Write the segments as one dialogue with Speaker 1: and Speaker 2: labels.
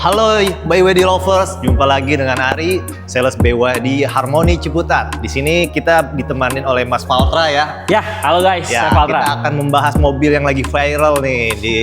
Speaker 1: Halo BYD lovers, jumpa lagi dengan Ari, sales BYD Harmoni Ciputat. Di sini kita ditemanin oleh Mas Valtra ya.
Speaker 2: Ya, halo guys,
Speaker 1: Ya,
Speaker 2: saya Valtra.
Speaker 1: kita akan membahas mobil yang lagi viral nih di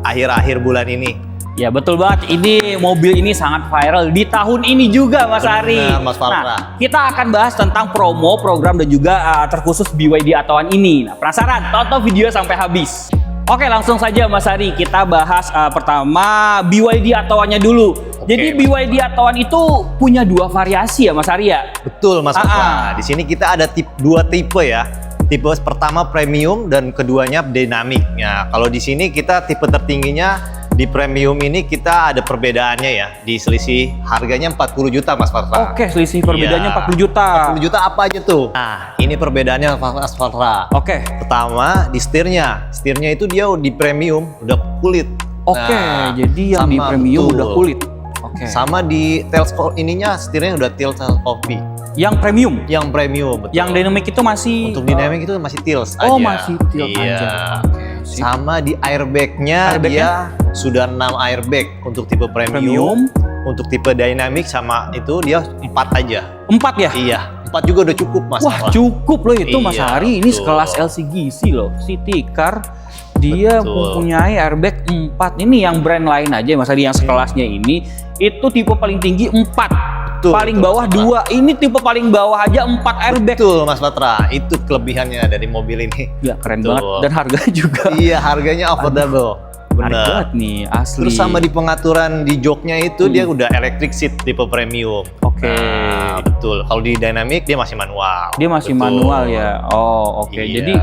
Speaker 1: akhir-akhir bulan ini.
Speaker 2: Ya betul banget, ini mobil ini sangat viral di tahun ini juga Mas Ari.
Speaker 1: Benar, Mas Valtra.
Speaker 2: Nah, kita akan bahas tentang promo, program dan juga terkhusus BYD Atauan ini. Nah, penasaran? Tonton video sampai habis. Oke, langsung saja Mas Ari, kita bahas pertama BYD Atauannya dulu. Jadi BYD Atauan itu punya dua variasi ya Mas Ari ya?
Speaker 1: Betul Mas Valtra. Di sini kita ada dua tipe ya. Tipe pertama premium dan keduanya dynamic. Ya, kalau di sini kita tipe tertingginya di premium ini kita ada perbedaannya ya. Di selisih harganya 40 juta Mas Valtra.
Speaker 2: Oke, selisih perbedaannya 40 juta.
Speaker 1: 40 juta apa aja tuh? Nah, ini perbedaannya Mas Valtra.
Speaker 2: Oke.
Speaker 1: Pertama di setirnya. Setirnya itu dia di premium udah kulit.
Speaker 2: Oke,
Speaker 1: Nah,
Speaker 2: jadi yang di
Speaker 1: sama,
Speaker 2: premium
Speaker 1: betul.
Speaker 2: udah kulit. Oke.
Speaker 1: Sama di teleskop ininya setirnya udah teleskopy.
Speaker 2: Yang premium.
Speaker 1: Yang premium betul.
Speaker 2: Yang dynamic itu masih
Speaker 1: Untuk dynamic itu masih tilt aja.
Speaker 2: Oh, masih tilt
Speaker 1: iya.
Speaker 2: aja. Oke,
Speaker 1: Sama di airbagnya dia sudah 6 airbag untuk tipe premium. Untuk tipe dynamic sama itu dia 4 aja.
Speaker 2: 4 ya?
Speaker 1: Iya, 4 juga udah cukup Mas.
Speaker 2: Wah, cukup loh itu Mas
Speaker 1: Iya,
Speaker 2: Ari. Ini
Speaker 1: betul.
Speaker 2: sekelas LCGC loh. City Car dia
Speaker 1: Betul.
Speaker 2: mempunyai airbag 4. Ini yang brand lain aja Mas Ari yang sekelasnya ini itu tipe paling tinggi 4.
Speaker 1: Betul,
Speaker 2: Paling
Speaker 1: betul,
Speaker 2: bawah
Speaker 1: Mas
Speaker 2: 2. Ini tipe paling bawah aja 4 airbag.
Speaker 1: Betul Mas Patra, itu kelebihannya dari mobil ini.
Speaker 2: Ya keren
Speaker 1: Betul.
Speaker 2: banget dan harganya juga.
Speaker 1: Iya, harganya affordable.
Speaker 2: Menarik
Speaker 1: Benar.
Speaker 2: banget nih asli.
Speaker 1: Terus sama di pengaturan di joknya itu dia udah electric seat tipe premium.
Speaker 2: Oke.
Speaker 1: Nah, betul. Kalau di dynamic dia masih manual.
Speaker 2: Dia masih
Speaker 1: Betul.
Speaker 2: manual ya. Oh, oke.
Speaker 1: Iya.
Speaker 2: Jadi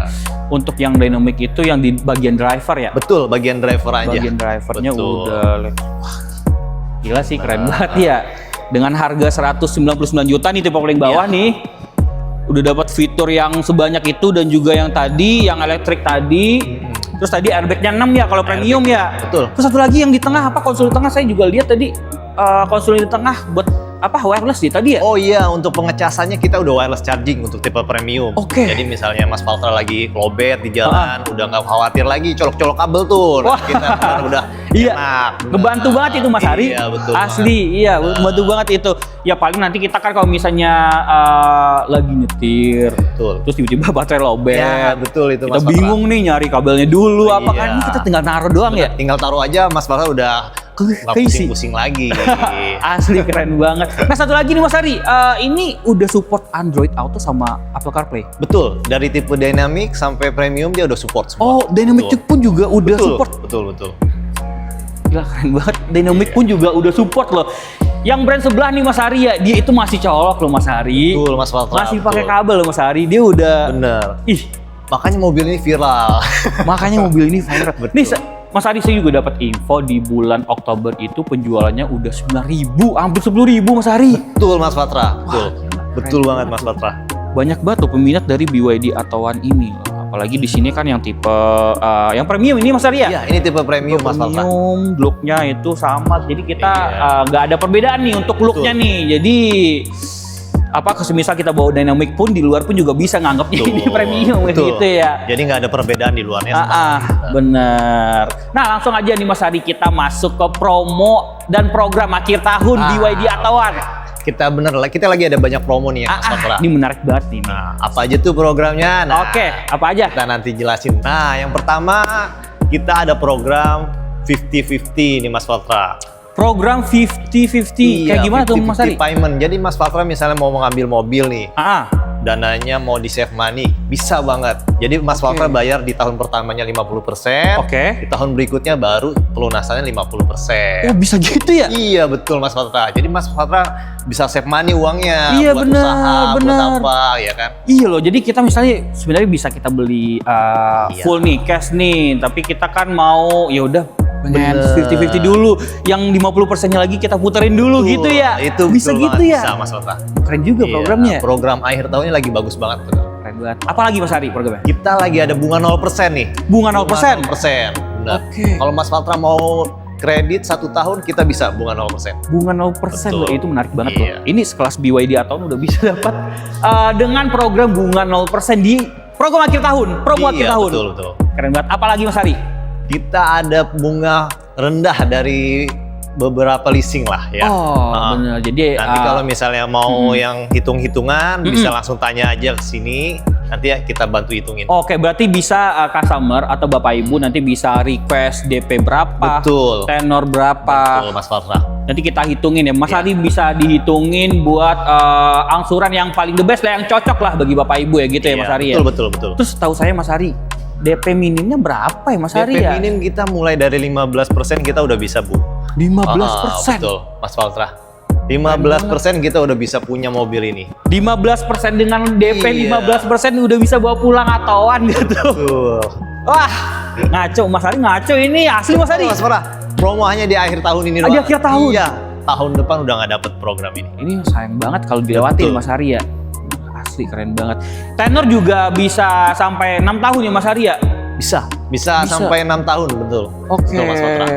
Speaker 2: untuk yang dynamic itu yang di bagian driver ya.
Speaker 1: Betul, bagian driver aja.
Speaker 2: Bagian drivernya
Speaker 1: Betul.
Speaker 2: udah wah, gila sih, keren banget ya. Dengan harga 199 juta nih tipe paling bawah nih. Udah dapat fitur yang sebanyak itu dan juga yang tadi yang elektrik tadi. Terus tadi airbagnya 6 ya kalau premium ya.
Speaker 1: Betul.
Speaker 2: Terus satu lagi yang di tengah apa konsol di tengah saya juga lihat tadi konsol di tengah buat apa wireless sih tadi ya?
Speaker 1: Oh iya, untuk pengecasannya kita udah wireless charging untuk tipe premium.
Speaker 2: Oke.
Speaker 1: Jadi misalnya Mas Valtra lagi lowbat di jalan, udah nggak khawatir lagi colok-colok kabel tuh. Nah,
Speaker 2: Wah.
Speaker 1: kita benar udah
Speaker 2: Iya,
Speaker 1: enak.
Speaker 2: ngebantu banget itu Mas Ari.
Speaker 1: Iya, betul.
Speaker 2: Asli, iya, ngebantu banget itu. Ya paling nanti kita kan kalau misalnya lagi nyetir,
Speaker 1: Betul.
Speaker 2: terus tiba-tiba baterai lowbat.
Speaker 1: Ya, betul itu
Speaker 2: Kita
Speaker 1: Mas Valtra.
Speaker 2: bingung nih nyari kabelnya dulu apa kan?
Speaker 1: Iya.
Speaker 2: Ini kita tinggal naruh doang ya.
Speaker 1: Tinggal taruh aja Mas Valtra udah nggak
Speaker 2: keisi.
Speaker 1: pusing-pusing lagi.
Speaker 2: Asli keren banget. Nah satu lagi nih Mas Ari, ini udah support Android Auto sama Apple CarPlay.
Speaker 1: Betul, dari tipe dynamic sampai premium dia udah support semua.
Speaker 2: Oh, Dynamic
Speaker 1: Betul.
Speaker 2: pun juga udah
Speaker 1: Betul,
Speaker 2: support.
Speaker 1: betul.
Speaker 2: Gila keren banget. Dynamic pun juga udah support loh. Yang brand sebelah nih Mas Ari ya, dia itu masih colok loh Mas Ari.
Speaker 1: Betul Mas Valtra.
Speaker 2: Masih pakai
Speaker 1: betul.
Speaker 2: kabel loh Mas Ari. Dia udah
Speaker 1: Bener.
Speaker 2: ih,
Speaker 1: Makanya mobil ini viral.
Speaker 2: makanya mobil ini viral.
Speaker 1: Betul.
Speaker 2: Nih Mas Ari, saya juga dapat info di bulan Oktober itu penjualannya udah 9.000, hampir 10.000 Mas Ari.
Speaker 1: Betul Mas Valtra. Betul.
Speaker 2: Wah,
Speaker 1: Betul
Speaker 2: keren
Speaker 1: banget Mas Valtra.
Speaker 2: Banyak banget tuh peminat dari BYD Atauan ini. Apalagi di sini kan yang tipe yang premium ini Mas Ari ya?
Speaker 1: Iya, ini tipe premium Mas Valtra.
Speaker 2: Premium, looknya itu sama. Jadi kita
Speaker 1: Iya.
Speaker 2: nggak ada perbedaan nih untuk looknya
Speaker 1: Betul.
Speaker 2: nih. Jadi apa semisal kita bawa dynamic pun di luar pun juga bisa nganggapnya
Speaker 1: Betul.
Speaker 2: ini premium
Speaker 1: Betul.
Speaker 2: gitu ya.
Speaker 1: Jadi nggak ada perbedaan di luarnya. sama.
Speaker 2: Bener. Nah langsung aja nih Mas Ari, kita masuk ke promo dan program akhir tahun BYD Atauan.
Speaker 1: Kita lagi ada banyak promo nih ya Mas Valtra.
Speaker 2: Ini menarik banget nih.
Speaker 1: Nah, apa aja tuh programnya? Nah,
Speaker 2: Oke, apa aja?
Speaker 1: kita nanti jelasin. Nah, yang pertama kita ada program 50-50 nih Mas Valtra.
Speaker 2: Program 50-50. Kayak gimana tuh Mas Ari?
Speaker 1: 50-50 payment. Jadi Mas Valtra misalnya mau mengambil mobil nih, dananya mau di save money, bisa banget. Jadi Mas Valtra bayar di tahun pertamanya 50%,
Speaker 2: Oke.
Speaker 1: di tahun berikutnya baru pelunasannya 50%.
Speaker 2: Oh bisa gitu ya?
Speaker 1: Iya betul Mas Valtra. Jadi Mas Valtra bisa save money uangnya
Speaker 2: Iya,
Speaker 1: buat
Speaker 2: bener,
Speaker 1: usaha,
Speaker 2: bener.
Speaker 1: buat apa ya kan?
Speaker 2: Iya loh, jadi kita misalnya sebenarnya bisa kita beli
Speaker 1: Iya.
Speaker 2: full nih, cash nih, tapi kita kan mau ya udah pengen
Speaker 1: Bener.
Speaker 2: 50-50 dulu, yang 50%-nya lagi kita puterin dulu gitu ya.
Speaker 1: Itu
Speaker 2: bisa
Speaker 1: betul
Speaker 2: gitu
Speaker 1: banget,
Speaker 2: ya.
Speaker 1: Bisa Mas Valtra.
Speaker 2: Keren juga
Speaker 1: Iya,
Speaker 2: programnya.
Speaker 1: Program akhir tahunnya lagi bagus banget tuh.
Speaker 2: Keren banget. Apalagi Mas Ari programnya?
Speaker 1: Kita lagi ada bunga 0% nih.
Speaker 2: Bunga 0%?
Speaker 1: 0%. Benar.
Speaker 2: Oke.
Speaker 1: Kalau Mas Valtra mau kredit 1 tahun kita bisa bunga 0%.
Speaker 2: Bunga 0% loh,
Speaker 1: Betul.
Speaker 2: itu menarik banget
Speaker 1: Iya.
Speaker 2: loh. Ini sekelas BYD Atauan udah bisa dapat dengan program bunga 0% di program akhir tahun, promo akhir tahun.
Speaker 1: Betul.
Speaker 2: Keren banget. Apalagi Mas Ari?
Speaker 1: Kita ada bunga rendah dari beberapa leasing lah ya.
Speaker 2: Benar. Jadi
Speaker 1: nanti kalau misalnya mau yang hitung-hitungan bisa langsung tanya aja ke sini. Nanti ya kita bantu hitungin.
Speaker 2: Oke, berarti bisa customer atau Bapak Ibu nanti bisa request DP berapa,
Speaker 1: Betul.
Speaker 2: tenor berapa.
Speaker 1: Betul, Mas Faltra.
Speaker 2: Nanti kita hitungin ya. Mas Ari bisa dihitungin buat angsuran yang paling the best lah, yang cocok lah bagi Bapak Ibu ya gitu ya Mas Ari ya.
Speaker 1: Betul.
Speaker 2: Terus tahu saya Mas Ari, DP minimnya berapa ya Mas Ari
Speaker 1: DP
Speaker 2: ya?
Speaker 1: minim kita mulai dari 15% kita udah bisa, Bu.
Speaker 2: 15%.
Speaker 1: Betul, Mas Faltra. 15% kita udah bisa punya mobil ini.
Speaker 2: 15% dengan DP
Speaker 1: Iya.
Speaker 2: 15% udah bisa bawa pulang atoan gitu.
Speaker 1: Betul.
Speaker 2: Wah, ngaco Mas Ari, ngaco ini asli Mas Ari.
Speaker 1: Mas Faltra, promo hanya di akhir tahun ini
Speaker 2: Di
Speaker 1: doang.
Speaker 2: akhir tahun?
Speaker 1: Iya. Tahun depan udah nggak dapet program ini.
Speaker 2: Ini sayang banget kalau dilewatin
Speaker 1: Betul.
Speaker 2: Mas Ari ya. Asli keren banget. Tenor juga bisa sampai 6 tahun ya Mas Ari ya?
Speaker 1: Bisa sampai 6 tahun, betul.
Speaker 2: Oke.
Speaker 1: Betul, Mas Faltra.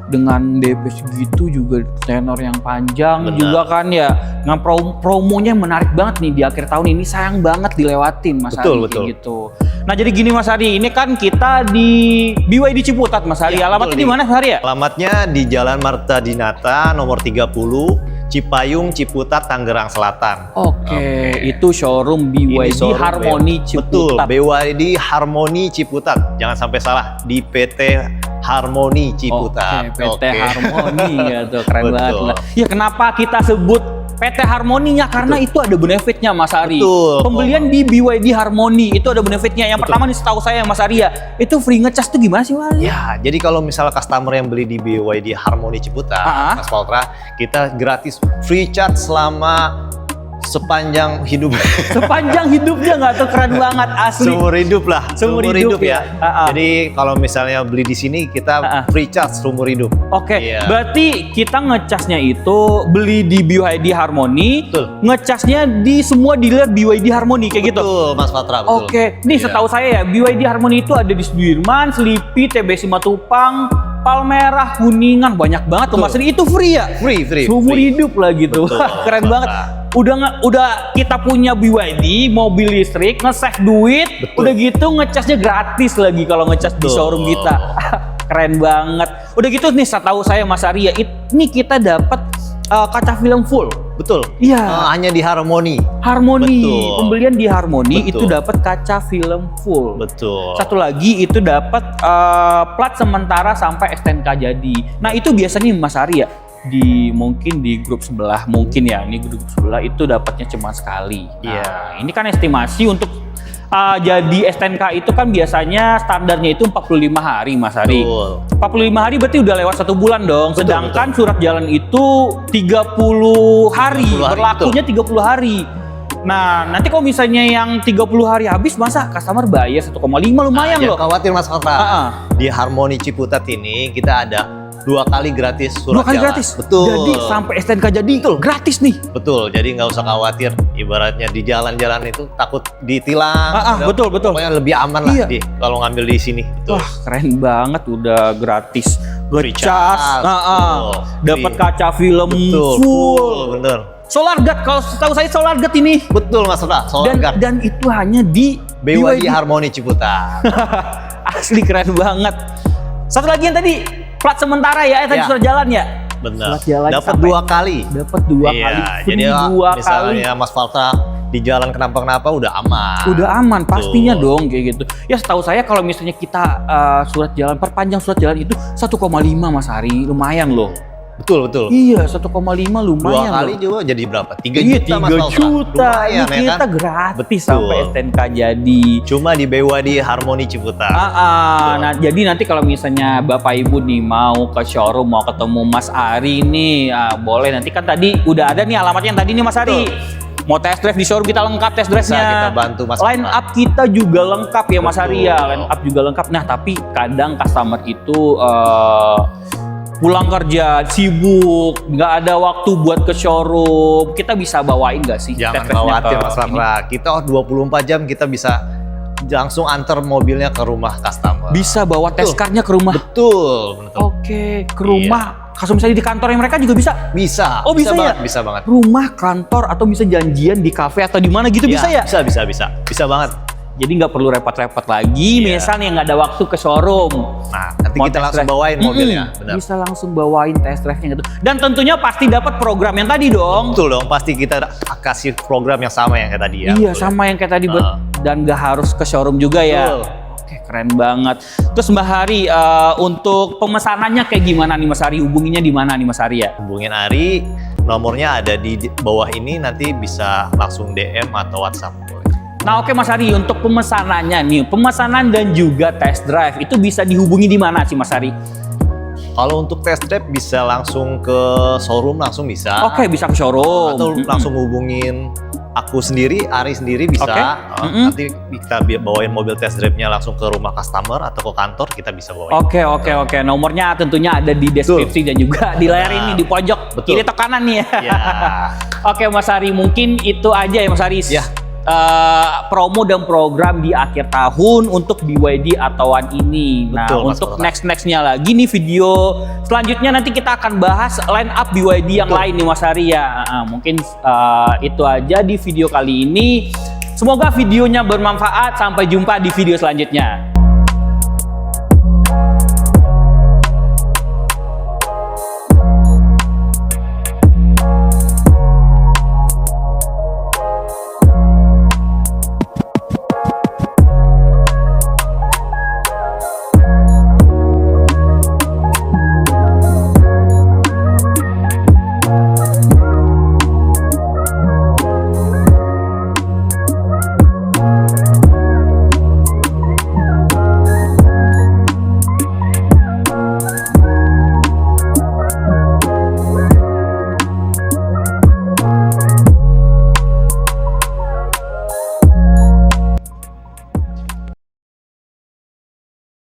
Speaker 2: Dengan DP segitu juga tenor yang panjang
Speaker 1: Benar.
Speaker 2: juga kan ya. Nah, promonya menarik banget nih di akhir tahun ini, sayang banget dilewatin Mas Ari
Speaker 1: Betul,
Speaker 2: kayak
Speaker 1: betul.
Speaker 2: gitu. Nah, jadi gini Mas Ari, ini kan kita di BYD Ciputat Mas Ari.
Speaker 1: Ya,
Speaker 2: Alamatnya
Speaker 1: betul,
Speaker 2: di mana Mas Ari ya?
Speaker 1: Alamatnya di Jalan Marta Dinata nomor 30, Cipayung, Ciputat, Tangerang Selatan.
Speaker 2: Oke, itu showroom BYD
Speaker 1: showroom
Speaker 2: Harmony
Speaker 1: Betul,
Speaker 2: Ciputat.
Speaker 1: BYD Harmony Ciputat. Jangan sampai salah, di PT Harmony Ciputat.
Speaker 2: Oke, PT Harmony ya tuh, keren
Speaker 1: Betul.
Speaker 2: banget lah. Ya kenapa kita sebut PT Harmony-nya? Karena itu ada benefitnya Mas Ari.
Speaker 1: Betul.
Speaker 2: Pembelian di BYD Harmony itu ada benefitnya. Yang pertama nih setahu saya Mas Ari ya, itu free ngecas tuh gimana sih Mas?
Speaker 1: Ya, jadi kalau misalnya customer yang beli di BYD Harmony Ciputat, Mas Faltra, kita gratis free charge selama sepanjang hidup.
Speaker 2: Sepanjang hidupnya nggak tuh, keren banget asli.
Speaker 1: Seumur hidup lah.
Speaker 2: Seumur hidup ya.
Speaker 1: Jadi kalau misalnya beli di sini kita free charge seumur hidup.
Speaker 2: Oke,
Speaker 1: Iya.
Speaker 2: berarti kita ngecasnya itu beli di BYD Harmony,
Speaker 1: Betul.
Speaker 2: ngecasnya di semua dealer BYD Harmony kayak gitu.
Speaker 1: Betul, Mas Faltra, betul.
Speaker 2: Oke, nih
Speaker 1: Iya.
Speaker 2: setahu saya ya BYD Harmony itu ada di Sudirman, Selipi, TBC Matupang, Palmerah, Kuningan, banyak banget tuh
Speaker 1: Betul.
Speaker 2: Mas Ari. Itu free ya?
Speaker 1: Free.
Speaker 2: Seumur hidup lah gitu.
Speaker 1: Betul,
Speaker 2: Wah, keren
Speaker 1: Mas
Speaker 2: banget.
Speaker 1: Faltra.
Speaker 2: Udah kita punya BYD mobil listrik, nge-save duit,
Speaker 1: Betul.
Speaker 2: udah gitu ngecasnya gratis lagi kalau ngecas di
Speaker 1: Betul.
Speaker 2: showroom kita. Keren banget. Udah gitu nih setahu saya Mas Ari ya, ini kita dapat kaca film full.
Speaker 1: Betul.
Speaker 2: Iya.
Speaker 1: Hanya di Harmony.
Speaker 2: Harmony,
Speaker 1: Betul.
Speaker 2: pembelian di Harmony itu
Speaker 1: Betul.
Speaker 2: dapat kaca film full.
Speaker 1: Betul.
Speaker 2: Satu lagi itu dapat plat sementara sampai STNK jadi. Nah itu biasanya Mas Ari ya mungkin di grup sebelah mungkin ya, ini grup sebelah itu dapatnya cuma sekali.
Speaker 1: Iya.
Speaker 2: Nah, ini kan estimasi untuk jadi STNK itu kan biasanya standarnya itu 45 hari Mas Ari.
Speaker 1: Betul.
Speaker 2: 45 hari berarti udah lewat 1 bulan dong.
Speaker 1: Betul,
Speaker 2: Sedangkan surat jalan itu 30 hari,
Speaker 1: 30 hari,
Speaker 2: berlakunya 30 hari. Nah, nanti kalau misalnya yang 30 hari habis, masa customer bayar 1,5 lumayan
Speaker 1: Jangan
Speaker 2: loh.
Speaker 1: khawatir Mas Faltra.
Speaker 2: Ah.
Speaker 1: Di Harmony Ciputat ini kita ada 2 kali gratis surat
Speaker 2: 2 kali
Speaker 1: jalan.
Speaker 2: gratis.
Speaker 1: Betul.
Speaker 2: Jadi sampai STNK jadi gratis nih.
Speaker 1: Betul. Jadi nggak usah khawatir. Ibaratnya di jalan-jalan itu takut ditilang.
Speaker 2: Betul.
Speaker 1: Pokoknya lebih aman lah
Speaker 2: Iya.
Speaker 1: kalau ngambil di sini. Betul.
Speaker 2: Wah, keren banget udah gratis.
Speaker 1: Free
Speaker 2: Ngecas,
Speaker 1: charge. Betul.
Speaker 2: dapat
Speaker 1: Free.
Speaker 2: kaca film
Speaker 1: Betul.
Speaker 2: full.
Speaker 1: Bener.
Speaker 2: Solar Guard, kalau setahu saya Solar Guard ini.
Speaker 1: Betul Mas Faltra. Solar Guard.
Speaker 2: Dan itu hanya di
Speaker 1: BYD Harmony Ciputat.
Speaker 2: Asli keren banget. Satu lagi yang tadi plat sementara ya, tadi
Speaker 1: Ya.
Speaker 2: surat jalan ya.
Speaker 1: Benar.
Speaker 2: Surat jalan
Speaker 1: Dapat
Speaker 2: sampai-
Speaker 1: 2 kali.
Speaker 2: Dapat 2
Speaker 1: Iya,
Speaker 2: kali, free
Speaker 1: jadi
Speaker 2: 2 kali.
Speaker 1: misalnya Mas Faltra di jalan kenapa-kenapa udah aman.
Speaker 2: Udah aman, pastinya
Speaker 1: Betul.
Speaker 2: dong kayak gitu. Ya setahu saya kalau misalnya kita surat jalan, perpanjang surat jalan itu 1,5 Mas Ari, lumayan loh.
Speaker 1: Betul.
Speaker 2: Iya, 1,5 lumayan
Speaker 1: 2 kali
Speaker 2: loh.
Speaker 1: juga jadi berapa? 3
Speaker 2: Iya,
Speaker 1: juta Mas
Speaker 2: 3
Speaker 1: Faltra.
Speaker 2: juta.
Speaker 1: Lumayan,
Speaker 2: Ini
Speaker 1: ya
Speaker 2: kita
Speaker 1: kan?
Speaker 2: gratis
Speaker 1: Betul.
Speaker 2: sampai STNK jadi.
Speaker 1: Cuma di BYD Harmony Ciputat.
Speaker 2: Nah jadi nanti kalau misalnya Bapak Ibu nih mau ke showroom, mau ketemu Mas Ari nih, boleh. Nanti kan tadi udah ada nih alamatnya yang tadi nih Mas Ari. Mau test drive di showroom kita lengkap test drive-nya.
Speaker 1: Bisa kita bantu Mas
Speaker 2: Line
Speaker 1: Faltra.
Speaker 2: up kita juga lengkap ya Mas Ari ya.
Speaker 1: Betul.
Speaker 2: Line up juga lengkap. Nah tapi kadang customer itu pulang kerja sibuk, nggak ada waktu buat ke showroom. Kita bisa bawain nggak sih?
Speaker 1: Jangan
Speaker 2: test drive-nya
Speaker 1: khawatir
Speaker 2: ke
Speaker 1: Mas
Speaker 2: ini?
Speaker 1: Faltra. Kita 24 jam kita bisa langsung antar mobilnya ke rumah customer.
Speaker 2: Bisa bawa test
Speaker 1: Betul.
Speaker 2: card-nya ke rumah.
Speaker 1: Betul.
Speaker 2: Oke, ke rumah. Kalau misalnya di kantornya mereka juga bisa.
Speaker 1: Bisa.
Speaker 2: Oh, bisa ya?
Speaker 1: banget, bisa banget.
Speaker 2: Rumah, kantor, atau bisa janjian di kafe atau di mana gitu bisa ya?
Speaker 1: Bisa banget.
Speaker 2: Jadi nggak perlu repot-repot lagi.
Speaker 1: Iya.
Speaker 2: Misalnya nggak ada waktu ke showroom.
Speaker 1: Nah, nanti
Speaker 2: Mau
Speaker 1: kita
Speaker 2: test
Speaker 1: langsung
Speaker 2: drive.
Speaker 1: bawain mobilnya. Benar.
Speaker 2: Bisa langsung bawain test drive-nya gitu. Dan tentunya pasti dapat program yang tadi dong.
Speaker 1: Betul dong, pasti kita kasih program yang sama yang kayak tadi ya.
Speaker 2: Iya,
Speaker 1: Betul.
Speaker 2: sama yang kayak tadi.
Speaker 1: Ah.
Speaker 2: Dan nggak harus ke showroom juga ya.
Speaker 1: Betul.
Speaker 2: Oke, keren banget. Terus Mbak Hari, untuk pemesanannya kayak gimana nih Mas Hari? Hubunginya di mana nih Mas Hari ya?
Speaker 1: Hubungin Ari, nomornya ada di bawah ini, nanti bisa langsung DM atau WhatsApp.
Speaker 2: Nah oke Mas Hari, untuk pemesanannya nih, pemesanan dan juga test drive itu bisa dihubungi di mana sih Mas Hari?
Speaker 1: Kalau untuk test drive bisa langsung ke showroom, langsung bisa.
Speaker 2: Oke, bisa ke showroom.
Speaker 1: Atau langsung hubungin aku sendiri, Ari sendiri bisa.
Speaker 2: Oke.
Speaker 1: Nanti kita bawain mobil test drive-nya langsung ke rumah customer atau ke kantor, kita bisa bawain.
Speaker 2: Oke. Nomornya tentunya ada di deskripsi dan juga di layar ini di pojok
Speaker 1: Betul.
Speaker 2: kiri atau kanan nih ya.
Speaker 1: Ya.
Speaker 2: Oke Mas Hari, mungkin itu aja ya Mas Hari.
Speaker 1: Ya.
Speaker 2: Promo dan program di akhir tahun untuk BYD Atauan ini. Nah,
Speaker 1: Betul, Mas
Speaker 2: untuk
Speaker 1: Roland.
Speaker 2: nextnya lagi nih video selanjutnya nanti kita akan bahas line up BYD yang
Speaker 1: Betul.
Speaker 2: lain nih Mas Hari ya. Mungkin itu aja di video kali ini. Semoga videonya bermanfaat. Sampai jumpa di video selanjutnya.